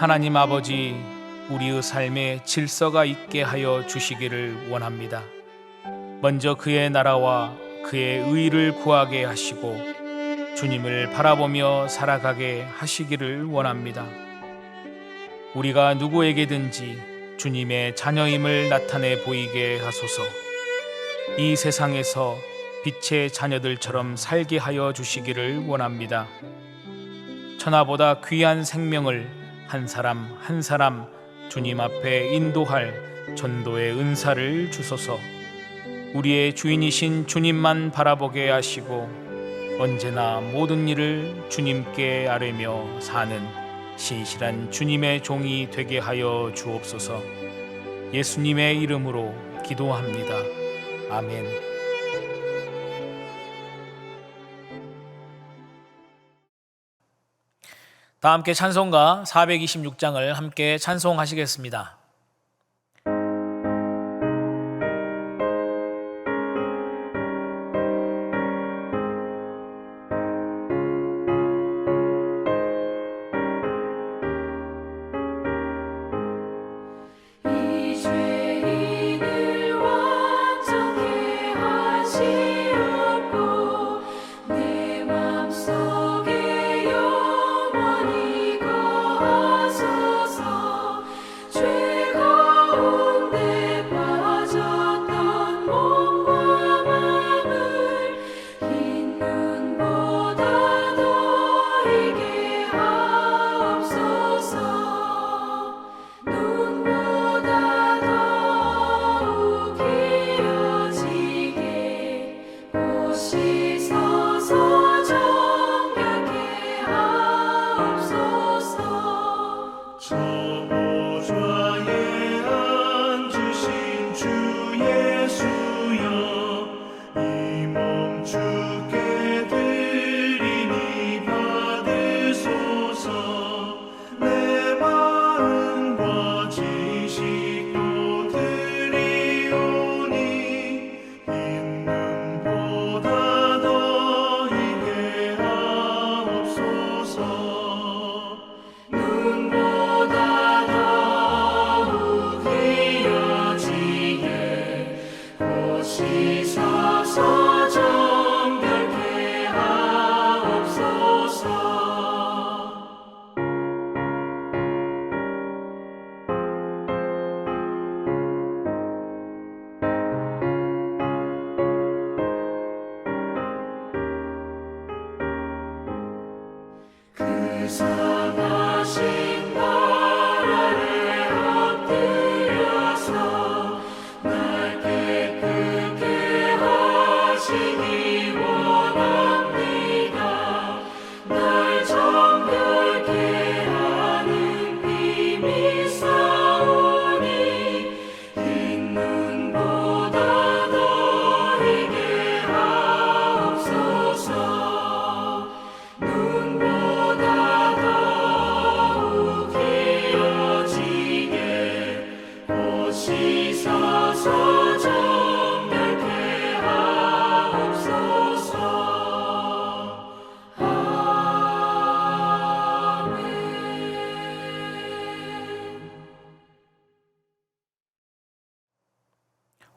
하나님 아버지, 우리의 삶에 질서가 있게 하여 주시기를 원합니다. 먼저 그의 나라와 그의 의를 구하게 하시고 주님을 바라보며 살아가게 하시기를 원합니다. 우리가 누구에게든지 주님의 자녀임을 나타내 보이게 하소서. 이 세상에서 빛의 자녀들처럼 살게 하여 주시기를 원합니다. 천하보다 귀한 생명을 한 사람 한 사람 주님 앞에 인도할 전도의 은사를 주소서. 우리의 주인이신 주님만 바라보게 하시고 언제나 모든 일을 주님께 아뢰며 사는 신실한 주님의 종이 되게 하여 주옵소서. 예수님의 이름으로 기도합니다. 아멘. 다 함께 찬송가 426장을 함께 찬송하시겠습니다.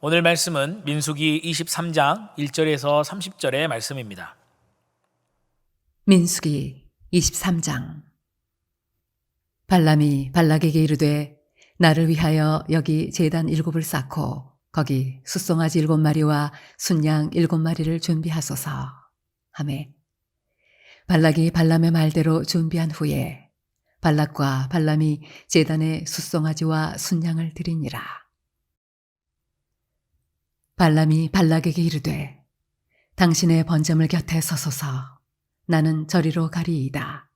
오늘 말씀은 민수기 23장 1절에서 30절의 말씀입니다. 민수기 23장. 발람이 발락에게 이르되 나를 위하여 여기 제단 7을 쌓고 거기 숫송아지 7마리와 순양 7마리를 준비하소서 하매 발락이 발람의 말대로 준비한 후에 발락과 발람이 제단에 숫송아지와 순양을 드리니라. 발람이 발락에게 이르되 당신의 번제물 곁에 서소서. 나는 저리로 가리이다.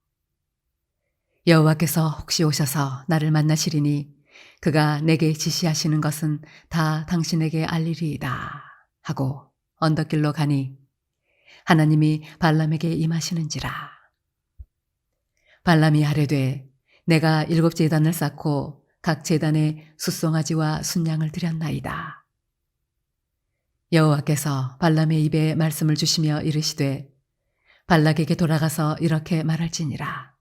여호와께서 혹시 오셔서 나를 만나시리니 그가 내게 지시하시는 것은 다 당신에게 알리리이다 하고 언덕길로 가니 하나님이 발람에게 임하시는지라. 발람이 아뢰되 내가 7 제단을 쌓고 각 제단에 숫송아지와 순양을 드렸나이다. 여호와께서 발람의 입에 말씀을 주시며 이르시되 발락에게 돌아가서 이렇게 말할지니라.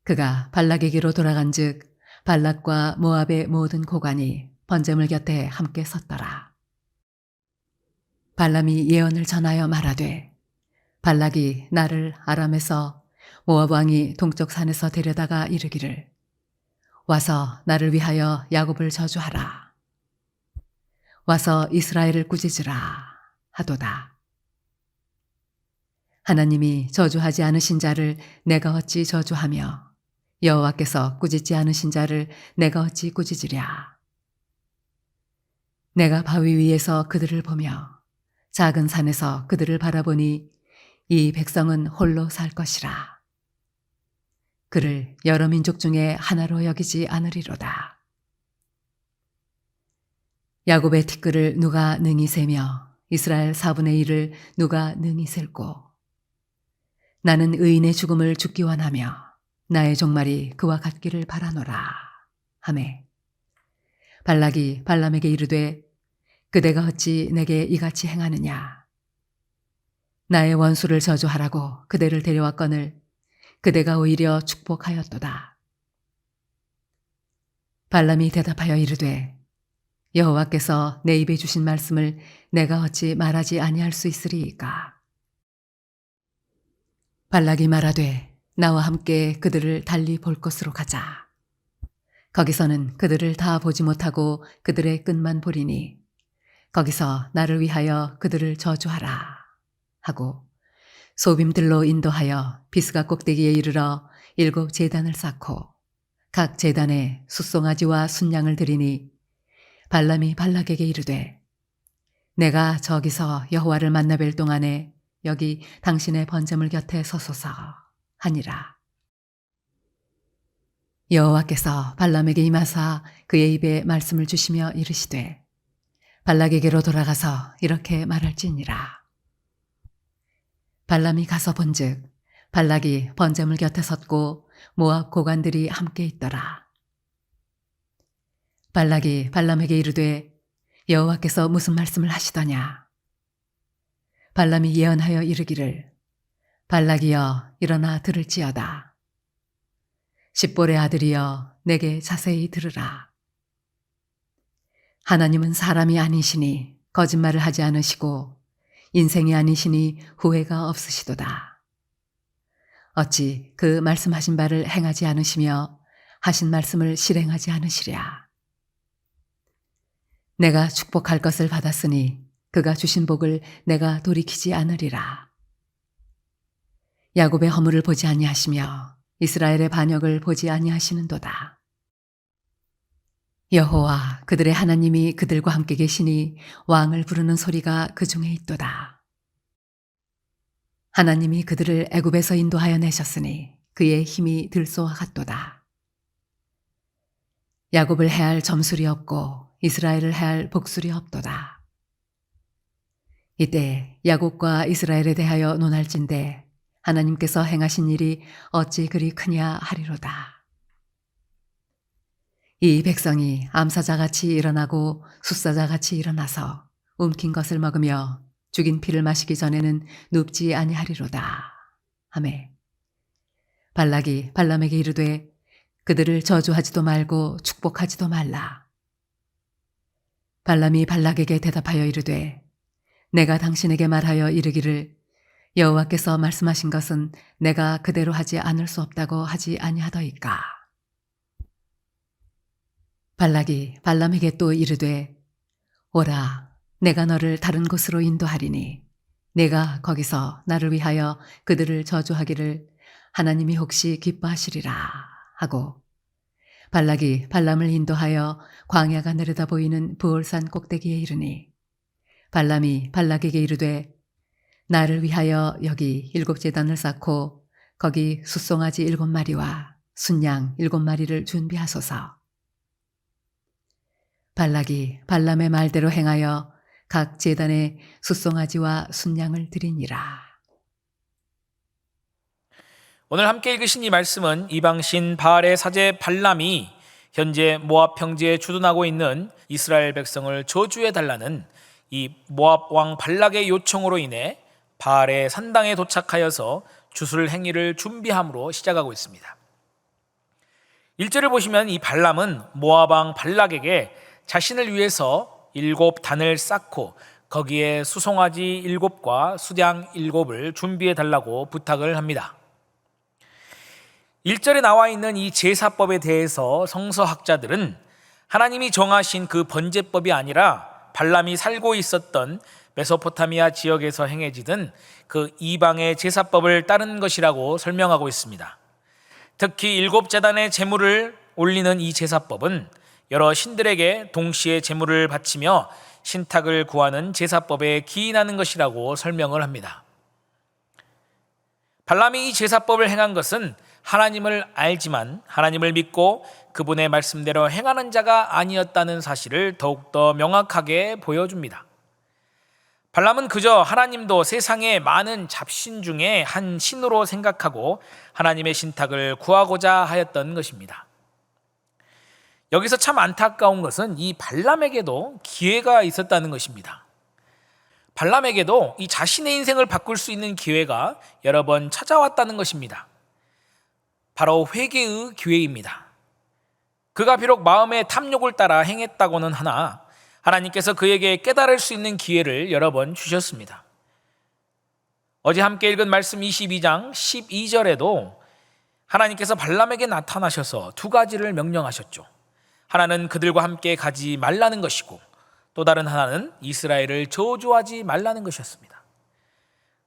그가 발락에게로 돌아간즉 발락과 모압의 모든 고관이 번제물 곁에 함께 섰더라. 발람이 예언을 전하여 말하되 발락이 나를 아람에서 모압 왕이 동쪽 산에서 데려다가 이르기를 와서 나를 위하여 야곱을 저주하라. 와서 이스라엘을 꾸짖으라 하도다. 하나님이 저주하지 않으신 자를 내가 어찌 저주하며 여호와께서 꾸짖지 않으신 자를 내가 어찌 꾸짖으랴. 내가 바위 위에서 그들을 보며 작은 산에서 그들을 바라보니 이 백성은 홀로 살 것이라. 그를 여러 민족 중에 하나로 여기지 않으리로다. 야곱의 티끌을 누가 능히 세며 이스라엘 4분의 1을 누가 능히 셀고 나는 의인의 죽음을 죽기 원하며 나의 종말이 그와 같기를 바라노라 하매 발락이 발람에게 이르되 그대가 어찌 내게 이같이 행하느냐. 나의 원수를 저주하라고 그대를 데려왔거늘 그대가 오히려 축복하였도다. 발람이 대답하여 이르되 여호와께서 내 입에 주신 말씀을 내가 어찌 말하지 아니할 수 있으리이까. 발락이 말하되 나와 함께 그들을 달리 볼 곳으로 가자. 거기서는 그들을 다 보지 못하고 그들의 끝만 보리니 거기서 나를 위하여 그들을 저주하라 하고 소빔들로 인도하여 비스가 꼭대기에 이르러 7 제단을 쌓고 각 제단에 숫송아지와 순양을 드리니 발람이 발락에게 이르되 내가 저기서 여호와를 만나 뵐 동안에 여기 당신의 번제물 곁에 서소서 하니라. 여호와께서 발람에게 임하사 그의 입에 말씀을 주시며 이르시되 발락에게로 돌아가서 이렇게 말할지니라. 발람이 가서 본즉 발락이 번제물 곁에 섰고 모압 고관들이 함께 있더라. 발락이 발람에게 이르되 여호와께서 무슨 말씀을 하시더냐. 발람이 예언하여 이르기를 발락이여 일어나 들을지어다. 십볼의 아들이여 내게 자세히 들으라. 하나님은 사람이 아니시니 거짓말을 하지 않으시고 인생이 아니시니 후회가 없으시도다. 어찌 그 말씀하신 바를 행하지 않으시며 하신 말씀을 실행하지 않으시랴. 내가 축복할 것을 받았으니 그가 주신 복을 내가 돌이키지 않으리라. 야곱의 허물을 보지 아니하시며 이스라엘의 반역을 보지 아니하시는도다. 여호와 그들의 하나님이 그들과 함께 계시니 왕을 부르는 소리가 그 중에 있도다. 하나님이 그들을 애굽에서 인도하여 내셨으니 그의 힘이 들소와 같도다. 야곱을 해할 점술이 없고 이스라엘을 해할 복술이 없도다. 이때 야곱과 이스라엘에 대하여 논할진대 하나님께서 행하신 일이 어찌 그리 크냐 하리로다. 이 백성이 암사자같이 일어나고 숫사자같이 일어나서 움킨 것을 먹으며 죽인 피를 마시기 전에는 눕지 아니하리로다 하매 발락이 발람에게 이르되 그들을 저주하지도 말고 축복하지도 말라. 발람이 발락에게 대답하여 이르되 내가 당신에게 말하여 이르기를 여호와께서 말씀하신 것은 내가 그대로 하지 않을 수 없다고 하지 아니하더이까. 발락이 발람에게 또 이르되 오라 내가 너를 다른 곳으로 인도하리니 내가 거기서 나를 위하여 그들을 저주하기를 하나님이 혹시 기뻐하시리라 하고 발락이 발람을 인도하여 광야가 내려다 보이는 부올산 꼭대기에 이르니 발람이 발락에게 이르되 나를 위하여 여기 7 제단을 쌓고 거기 숫송아지 7마리와 순양 7마리를 준비하소서. 발락이 발람의 말대로 행하여 각 제단에 숫송아지와 순양을 드리니라. 오늘 함께 읽으신 이 말씀은 이방신 바알의 사제 발람이 현재 모압 평지에 주둔하고 있는 이스라엘 백성을 저주해 달라는 이 모압 왕 발락의 요청으로 인해 바알의 산당에 도착하여서 주술 행위를 준비함으로 시작하고 있습니다. 1절을 보시면 이 발람은 모압 왕 발락에게 자신을 위해서 7단을 쌓고 거기에 수송아지 7과 수양 7을 준비해 달라고 부탁을 합니다. 1절에 나와 있는 이 제사법에 대해서 성서학자들은 하나님이 정하신 그 번제법이 아니라 발람이 살고 있었던 메소포타미아 지역에서 행해지던 그 이방의 제사법을 따른 것이라고 설명하고 있습니다. 특히 7제단의 제물을 올리는 이 제사법은 여러 신들에게 동시에 제물을 바치며 신탁을 구하는 제사법에 기인하는 것이라고 설명을 합니다. 발람이 이 제사법을 행한 것은 하나님을 알지만 하나님을 믿고 그분의 말씀대로 행하는 자가 아니었다는 사실을 더욱더 명확하게 보여줍니다. 발람은 그저 하나님도 세상의 많은 잡신 중에 한 신으로 생각하고 하나님의 신탁을 구하고자 하였던 것입니다. 여기서 참 안타까운 것은 이 발람에게도 기회가 있었다는 것입니다. 발람에게도 이 자신의 인생을 바꿀 수 있는 기회가 여러 번 찾아왔다는 것입니다. 바로 회개의 기회입니다. 그가 비록 마음의 탐욕을 따라 행했다고는 하나 하나님께서 그에게 깨달을 수 있는 기회를 여러 번 주셨습니다. 어제 함께 읽은 말씀 22장 12절에도 하나님께서 발람에게 나타나셔서 2가지를 명령하셨죠. 하나는 그들과 함께 가지 말라는 것이고 또 다른 하나는 이스라엘을 저주하지 말라는 것이었습니다.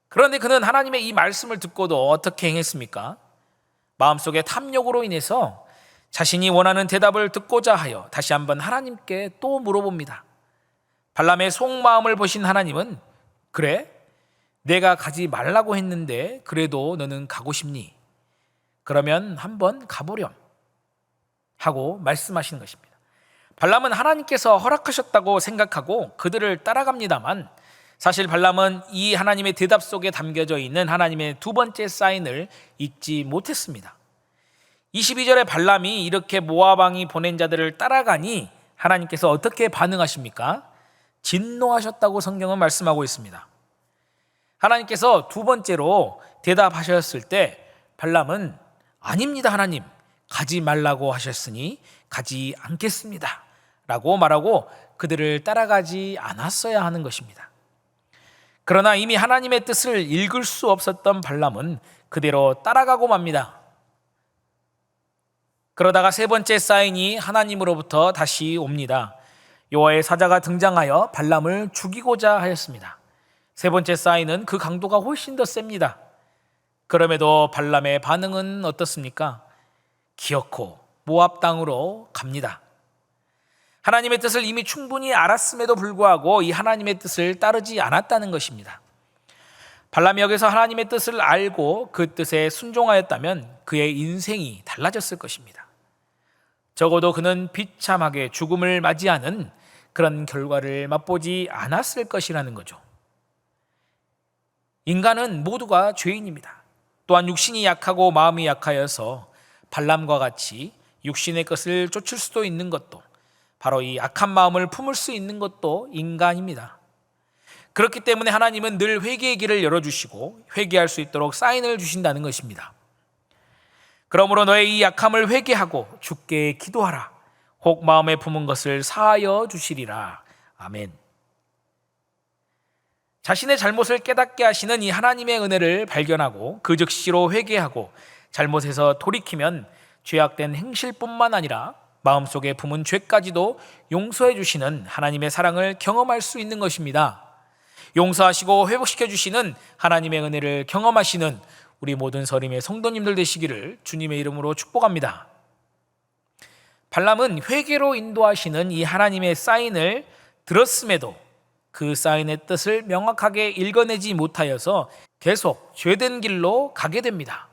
그런데 그는 하나님의 이 말씀을 듣고도 어떻게 행했습니까? 마음속의 탐욕으로 인해서 자신이 원하는 대답을 듣고자 하여 다시 한번 하나님께 또 물어봅니다. 발람의 속마음을 보신 하나님은 그래? 내가 가지 말라고 했는데 그래도 너는 가고 싶니? 그러면 한번 가보렴 하고 말씀하시는 것입니다. 발람은 하나님께서 허락하셨다고 생각하고 그들을 따라갑니다만 사실 발람은 이 하나님의 대답 속에 담겨져 있는 하나님의 2번째 사인을 읽지 못했습니다. 22절에 발람이 이렇게 모압 왕이 보낸 자들을 따라가니 하나님께서 어떻게 반응하십니까? 진노하셨다고 성경은 말씀하고 있습니다. 하나님께서 2번째로 대답하셨을 때 발람은 아닙니다 하나님, 가지 말라고 하셨으니 가지 않겠습니다 라고 말하고 그들을 따라가지 않았어야 하는 것입니다. 그러나 이미 하나님의 뜻을 읽을 수 없었던 발람은 그대로 따라가고 맙니다. 그러다가 3번째 사인이 하나님으로부터 다시 옵니다. 여호와의 사자가 등장하여 발람을 죽이고자 하였습니다. 3번째 사인은 그 강도가 훨씬 더 셉니다. 그럼에도 발람의 반응은 어떻습니까? 기어코 모압 땅으로 갑니다. 하나님의 뜻을 이미 충분히 알았음에도 불구하고 이 하나님의 뜻을 따르지 않았다는 것입니다. 발람이 여기서 하나님의 뜻을 알고 그 뜻에 순종하였다면 그의 인생이 달라졌을 것입니다. 적어도 그는 비참하게 죽음을 맞이하는 그런 결과를 맛보지 않았을 것이라는 거죠. 인간은 모두가 죄인입니다. 또한 육신이 약하고 마음이 약하여서 발람과 같이 육신의 것을 쫓을 수도 있는 것도 바로 이 악한 마음을 품을 수 있는 것도 인간입니다. 그렇기 때문에 하나님은 늘 회개의 길을 열어주시고 회개할 수 있도록 사인을 주신다는 것입니다. 그러므로 너의 이 약함을 회개하고 주께 기도하라. 혹 마음에 품은 것을 사하여 주시리라. 아멘. 자신의 잘못을 깨닫게 하시는 이 하나님의 은혜를 발견하고 그 즉시로 회개하고 잘못에서 돌이키면 죄악된 행실뿐만 아니라 마음속에 품은 죄까지도 용서해 주시는 하나님의 사랑을 경험할 수 있는 것입니다. 용서하시고 회복시켜 주시는 하나님의 은혜를 경험하시는 우리 모든 서림의 성도님들 되시기를 주님의 이름으로 축복합니다. 발람은 회개로 인도하시는 이 하나님의 사인을 들었음에도 그 사인의 뜻을 명확하게 읽어내지 못하여서 계속 죄된 길로 가게 됩니다.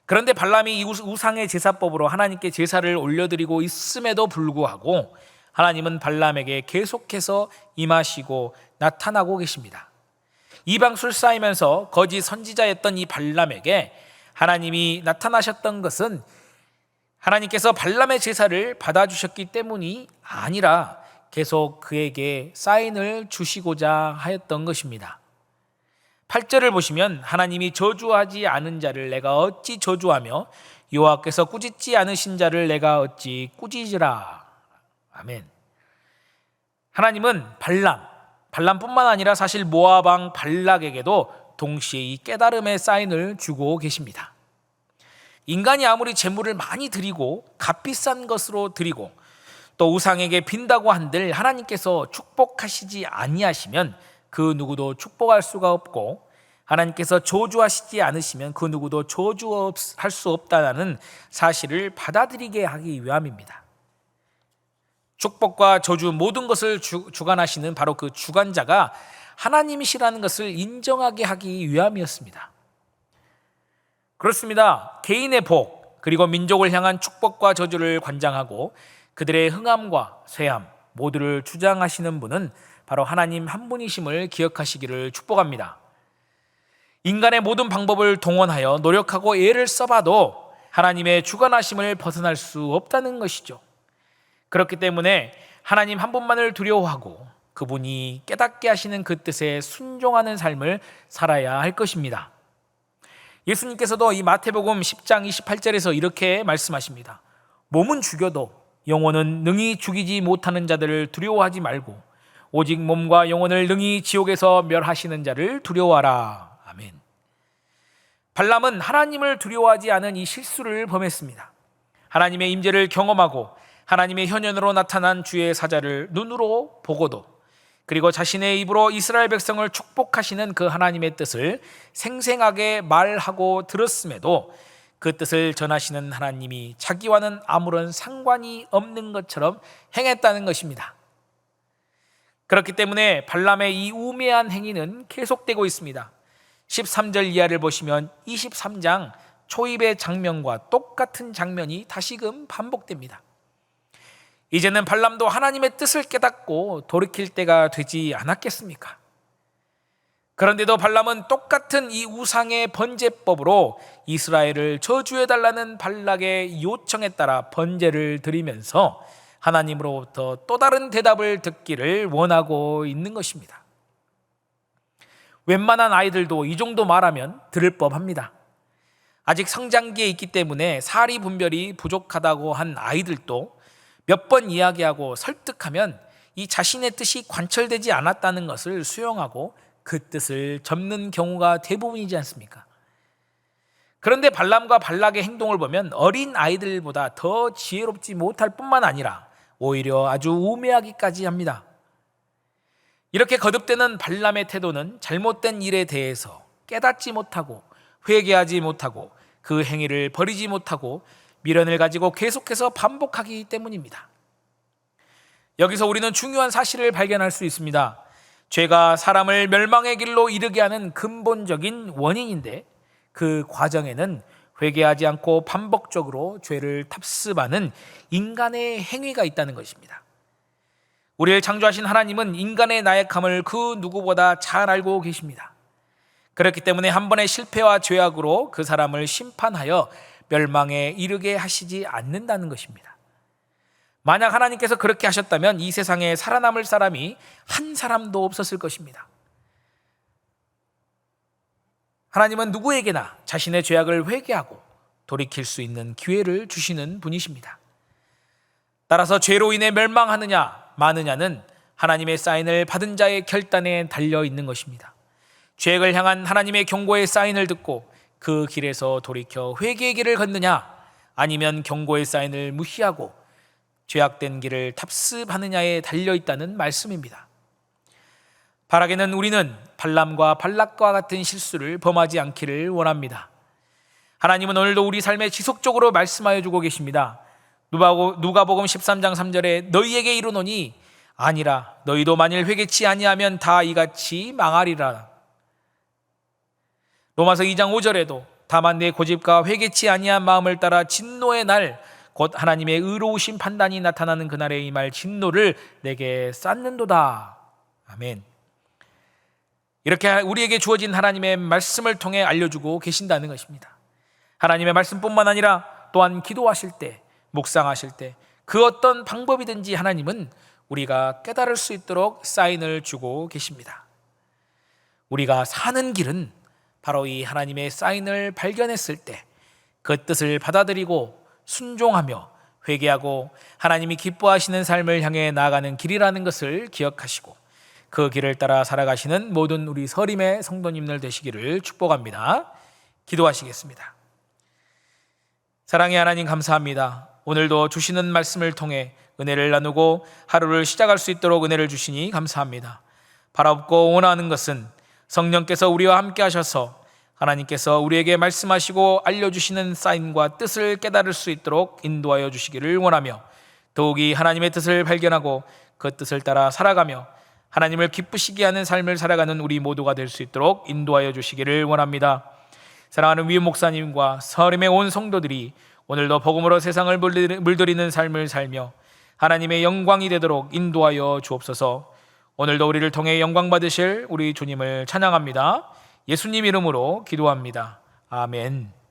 그런데 발람이 이 우상의 제사법으로 하나님께 제사를 올려드리고 있음에도 불구하고 하나님은 발람에게 계속해서 임하시고 나타나고 계십니다. 이방술사이면서 거짓 선지자였던 이 발람에게 하나님이 나타나셨던 것은 하나님께서 발람의 제사를 받아주셨기 때문이 아니라 계속 그에게 사인을 주시고자 하였던 것입니다. 8절을 보시면 하나님이 저주하지 않은 자를 내가 어찌 저주하며 여호와께서 꾸짖지 않으신 자를 내가 어찌 꾸짖으라. 아멘. 하나님은 발람뿐만 아니라 사실 모압 왕 발락에게도 동시에 이 깨달음의 사인을 주고 계십니다. 인간이 아무리 재물을 많이 드리고 값비싼 것으로 드리고 또 우상에게 빈다고 한들 하나님께서 축복하시지 아니하시면 그 누구도 축복할 수가 없고, 하나님께서 저주하시지 않으시면 그 누구도 저주할 수 없다는 사실을 받아들이게 하기 위함입니다. 축복과 저주 모든 것을 주관하시는 바로 그 주관자가 하나님이시라는 것을 인정하게 하기 위함이었습니다. 그렇습니다. 개인의 복 그리고 민족을 향한 축복과 저주를 관장하고 그들의 흥함과 쇠함 모두를 주장하시는 분은 바로 하나님 한 분이심을 기억하시기를 축복합니다. 인간의 모든 방법을 동원하여 노력하고 애를 써봐도 하나님의 주관하심을 벗어날 수 없다는 것이죠. 그렇기 때문에 하나님 한 분만을 두려워하고 그분이 깨닫게 하시는 그 뜻에 순종하는 삶을 살아야 할 것입니다. 예수님께서도 이 마태복음 10장 28절에서 이렇게 말씀하십니다. 몸은 죽여도 영혼은 능히 죽이지 못하는 자들을 두려워하지 말고 오직 몸과 영혼을 능히 지옥에서 멸하시는 자를 두려워하라. 아멘. 발람은 하나님을 두려워하지 않은 이 실수를 범했습니다. 하나님의 임재를 경험하고 하나님의 현현으로 나타난 주의 사자를 눈으로 보고도 그리고 자신의 입으로 이스라엘 백성을 축복하시는 그 하나님의 뜻을 생생하게 말하고 들었음에도 그 뜻을 전하시는 하나님이 자기와는 아무런 상관이 없는 것처럼 행했다는 것입니다. 그렇기 때문에 발람의 이 우매한 행위는 계속되고 있습니다. 13절 이하를 보시면 23장 초입의 장면과 똑같은 장면이 다시금 반복됩니다. 이제는 발람도 하나님의 뜻을 깨닫고 돌이킬 때가 되지 않았겠습니까? 그런데도 발람은 똑같은 이 우상의 번제법으로 이스라엘을 저주해달라는 발락의 요청에 따라 번제를 드리면서 하나님으로부터 또 다른 대답을 듣기를 원하고 있는 것입니다. 웬만한 아이들도 이 정도 말하면 들을 법합니다. 아직 성장기에 있기 때문에 사리 분별이 부족하다고 한 아이들도 몇 번 이야기하고 설득하면 이 자신의 뜻이 관철되지 않았다는 것을 수용하고 그 뜻을 접는 경우가 대부분이지 않습니까? 그런데 발람과 발락의 행동을 보면 어린 아이들보다 더 지혜롭지 못할 뿐만 아니라 오히려 아주 우매하기까지 합니다. 이렇게 거듭되는 발람의 태도는 잘못된 일에 대해서 깨닫지 못하고 회개하지 못하고 그 행위를 버리지 못하고 미련을 가지고 계속해서 반복하기 때문입니다. 여기서 우리는 중요한 사실을 발견할 수 있습니다. 죄가 사람을 멸망의 길로 이르게 하는 근본적인 원인인데 그 과정에는 회개하지 않고 반복적으로 죄를 탑습하는 인간의 행위가 있다는 것입니다. 우리를 창조하신 하나님은 인간의 나약함을 그 누구보다 잘 알고 계십니다. 그렇기 때문에 한 번의 실패와 죄악으로 그 사람을 심판하여 멸망에 이르게 하시지 않는다는 것입니다. 만약 하나님께서 그렇게 하셨다면 이 세상에 살아남을 사람이 한 사람도 없었을 것입니다. 하나님은 누구에게나 자신의 죄악을 회개하고 돌이킬 수 있는 기회를 주시는 분이십니다. 따라서 죄로 인해 멸망하느냐 마느냐는 하나님의 사인을 받은 자의 결단에 달려 있는 것입니다. 죄악을 향한 하나님의 경고의 사인을 듣고 그 길에서 돌이켜 회개의 길을 걷느냐 아니면 경고의 사인을 무시하고 죄악된 길을 탑습하느냐에 달려 있다는 말씀입니다. 바라기는 우리는 발람과 발락과 같은 실수를 범하지 않기를 원합니다. 하나님은 오늘도 우리 삶에 지속적으로 말씀하여 주고 계십니다. 누가복음 13장 3절에 너희에게 이르노니 아니라 너희도 만일 회개치 아니하면 다 이같이 망하리라. 로마서 2장 5절에도 다만 내 고집과 회개치 아니한 마음을 따라 진노의 날 곧 하나님의 의로우신 판단이 나타나는 그날에 임할 진노를 내게 쌓는도다. 아멘. 이렇게 우리에게 주어진 하나님의 말씀을 통해 알려주고 계신다는 것입니다. 하나님의 말씀뿐만 아니라 또한 기도하실 때, 묵상하실 때 그 어떤 방법이든지 하나님은 우리가 깨달을 수 있도록 사인을 주고 계십니다. 우리가 사는 길은 바로 이 하나님의 사인을 발견했을 때 그 뜻을 받아들이고 순종하며 회개하고 하나님이 기뻐하시는 삶을 향해 나아가는 길이라는 것을 기억하시고 그 길을 따라 살아가시는 모든 우리 서림의 성도님들 되시기를 축복합니다. 기도하시겠습니다. 사랑의 하나님, 감사합니다. 오늘도 주시는 말씀을 통해 은혜를 나누고 하루를 시작할 수 있도록 은혜를 주시니 감사합니다. 바라옵고 원하는 것은 성령께서 우리와 함께 하셔서 하나님께서 우리에게 말씀하시고 알려주시는 사인과 뜻을 깨달을 수 있도록 인도하여 주시기를 원하며 더욱이 하나님의 뜻을 발견하고 그 뜻을 따라 살아가며 하나님을 기쁘시게 하는 삶을 살아가는 우리 모두가 될 수 있도록 인도하여 주시기를 원합니다. 사랑하는 위임 목사님과 서림의 온 성도들이 오늘도 복음으로 세상을 물들이는 삶을 살며 하나님의 영광이 되도록 인도하여 주옵소서. 오늘도 우리를 통해 영광 받으실 우리 주님을 찬양합니다. 예수님 이름으로 기도합니다. 아멘.